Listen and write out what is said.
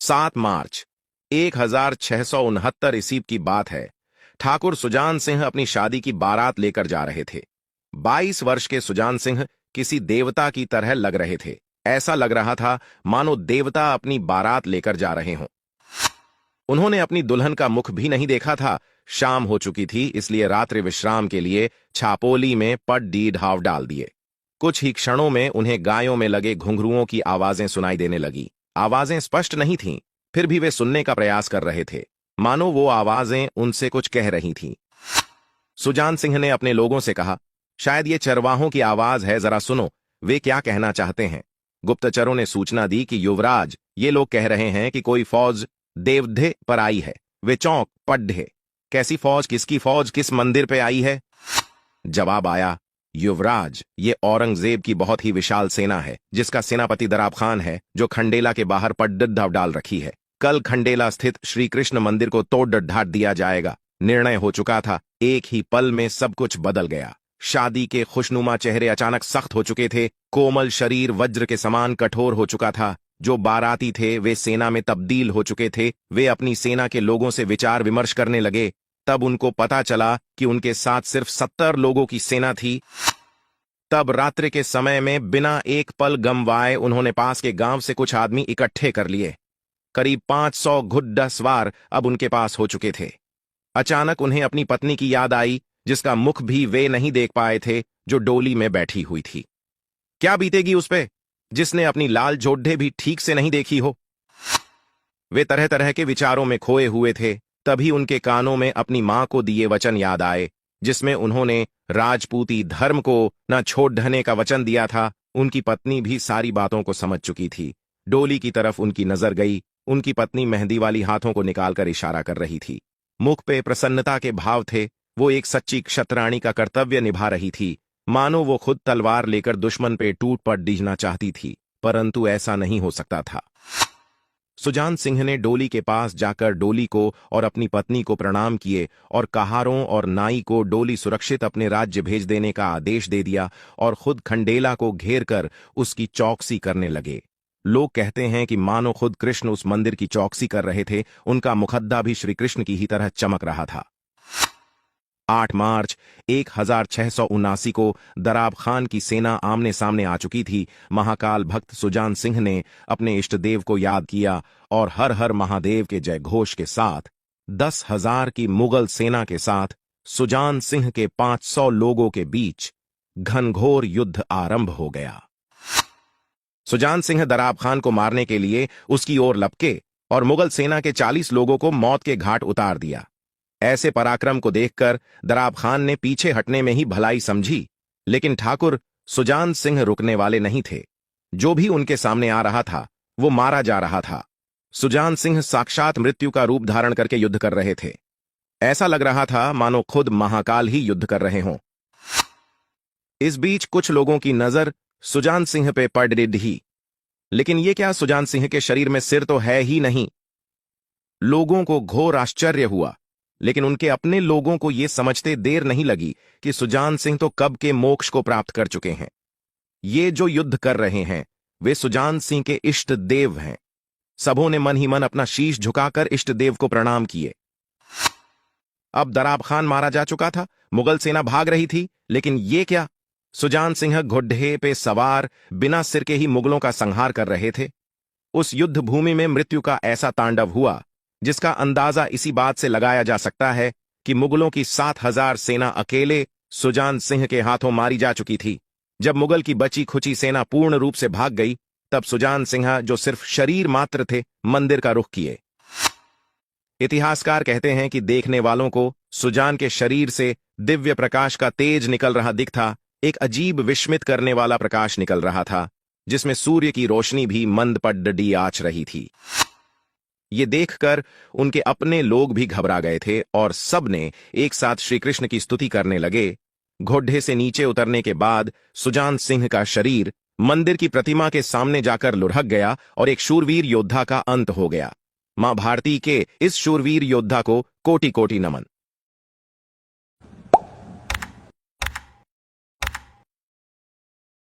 7 मार्च 1669 ईस्वी की बात है। ठाकुर सुजान सिंह अपनी शादी की बारात लेकर जा रहे थे। 22 वर्ष के सुजान सिंह किसी देवता की तरह लग रहे थे। ऐसा लग रहा था मानो देवता अपनी बारात लेकर जा रहे हों। उन्होंने अपनी दुल्हन का मुख भी नहीं देखा था। शाम हो चुकी थी, इसलिए रात्रि विश्राम के लिए छापोली में पड्डी ढाव डाल दिए। कुछ ही क्षणों में उन्हें गायों में लगे घुंघरुओं की आवाजें सुनाई देने लगी। आवाजें स्पष्ट नहीं थीं, फिर भी वे सुनने का प्रयास कर रहे थे, मानो वो आवाजें उनसे कुछ कह रही थीं। सुजान सिंह ने अपने लोगों से कहा, शायद ये चरवाहों की आवाज है, जरा सुनो, वे क्या कहना चाहते हैं। गुप्तचरों ने सूचना दी कि युवराज, ये लोग कह रहे हैं कि कोई फौज देवधे पर आई है। वे चौंक पड्ढे, कैसी फौज, किसकी फौज, किस मंदिर पे आई है? जवाब आया, युवराज, ये औरंगजेब की बहुत ही विशाल सेना है, जिसका सेनापति दराब खान है, जो खंडेला के बाहर पड्डा डाल रखी है। कल खंडेला स्थित श्री कृष्ण मंदिर को तोड़ ढाट दिया जाएगा। निर्णय हो चुका था, एक ही पल में सब कुछ बदल गया। शादी के खुशनुमा चेहरे अचानक सख्त हो चुके थे, कोमल शरीर वज्र के समान कठोर हो चुका था। जो बाराती थे वे सेना में तब्दील हो चुके थे। वे अपनी सेना के लोगों से विचार विमर्श करने लगे। तब उनको पता चला कि उनके साथ सिर्फ 70 लोगों की सेना थी। तब रात्रि के समय में बिना एक पल गंवाए उन्होंने पास के गांव से कुछ आदमी इकट्ठे कर लिए। करीब 500 घुड्डा सवार अब उनके पास हो चुके थे। अचानक उन्हें अपनी पत्नी की याद आई, जिसका मुख भी वे नहीं देख पाए थे, जो डोली में बैठी हुई थी। क्या बीतेगी उस पे, जिसने अपनी लाल जोड्ढे भी ठीक से नहीं देखी हो। वे तरह तरह के विचारों में खोए हुए थे। तभी उनके कानों में अपनी मां को दिए वचन याद आए, जिसमें उन्होंने राजपूती धर्म को न छोड़ ढहने का वचन दिया था। उनकी पत्नी भी सारी बातों को समझ चुकी थी। डोली की तरफ उनकी नजर गई। उनकी पत्नी मेहंदी वाली हाथों को निकालकर इशारा कर रही थी। मुख पे प्रसन्नता के भाव थे। वो एक सच्ची क्षत्राणी का कर्तव्य निभा रही थी, मानो वो खुद तलवार लेकर दुश्मन पे टूट पड़ डीजना चाहती थी, परंतु ऐसा नहीं हो सकता था। सुजान सिंह ने डोली के पास जाकर डोली को और अपनी पत्नी को प्रणाम किए और कहारों और नाई को डोली सुरक्षित अपने राज्य भेज देने का आदेश दे दिया और खुद खंडेला को घेर कर उसकी चौकसी करने लगे। लोग कहते हैं कि मानो खुद कृष्ण उस मंदिर की चौकसी कर रहे थे। उनका मुखद्दा भी श्री कृष्ण की ही तरह चमक रहा था। 8 मार्च 1679 को दराब खान की सेना आमने सामने आ चुकी थी। महाकाल भक्त सुजान सिंह ने अपने इष्ट देव को याद किया और हर हर महादेव के जय घोष के साथ 10,000 की मुगल सेना के साथ सुजान सिंह के 500 लोगों के बीच घनघोर युद्ध आरंभ हो गया। सुजान सिंह दराब खान को मारने के लिए उसकी ओर लपके और मुगल सेना के 40 लोगों को मौत के घाट उतार दिया। ऐसे पराक्रम को देखकर दराब खान ने पीछे हटने में ही भलाई समझी, लेकिन ठाकुर सुजान सिंह रुकने वाले नहीं थे। जो भी उनके सामने आ रहा था वो मारा जा रहा था। सुजान सिंह साक्षात मृत्यु का रूप धारण करके युद्ध कर रहे थे। ऐसा लग रहा था मानो खुद महाकाल ही युद्ध कर रहे हों। इस बीच कुछ लोगों की नजर सुजान सिंह पे पड़ रही, लेकिन ये क्या, सुजान सिंह के शरीर में सिर तो है ही नहीं। लोगों को घोर आश्चर्य हुआ, लेकिन उनके अपने लोगों को यह समझते देर नहीं लगी कि सुजान सिंह तो कब के मोक्ष को प्राप्त कर चुके हैं। ये जो युद्ध कर रहे हैं वे सुजान सिंह के इष्ट देव हैं। सबों ने मन ही मन अपना शीश झुकाकर इष्ट देव को प्रणाम किए। अब दराब खान मारा जा चुका था, मुगल सेना भाग रही थी, लेकिन ये क्या, सुजान सिंह घुड्ढे पे सवार बिना सिर के ही मुगलों का संहार कर रहे थे। उस युद्ध भूमि में मृत्यु का ऐसा तांडव हुआ जिसका अंदाजा इसी बात से लगाया जा सकता है कि मुगलों की 7,000 सेना अकेले सुजान सिंह के हाथों मारी जा चुकी थी। जब मुगल की बची खुची सेना पूर्ण रूप से भाग गई, तब सुजान सिंह, जो सिर्फ शरीर मात्र थे, मंदिर का रुख किए। इतिहासकार कहते हैं कि देखने वालों को सुजान के शरीर से दिव्य प्रकाश का तेज निकल रहा दिखता। एक अजीब विस्मित करने वाला प्रकाश निकल रहा था, जिसमें सूर्य की रोशनी भी मंद पड्डी आच रही थी। ये देखकर उनके अपने लोग भी घबरा गए थे और सब ने एक साथ श्री कृष्ण की स्तुति करने लगे। घोड़े से नीचे उतरने के बाद सुजान सिंह का शरीर मंदिर की प्रतिमा के सामने जाकर लुढ़क गया और एक शूरवीर योद्धा का अंत हो गया। मां भारती के इस शूरवीर योद्धा को कोटि कोटि नमन।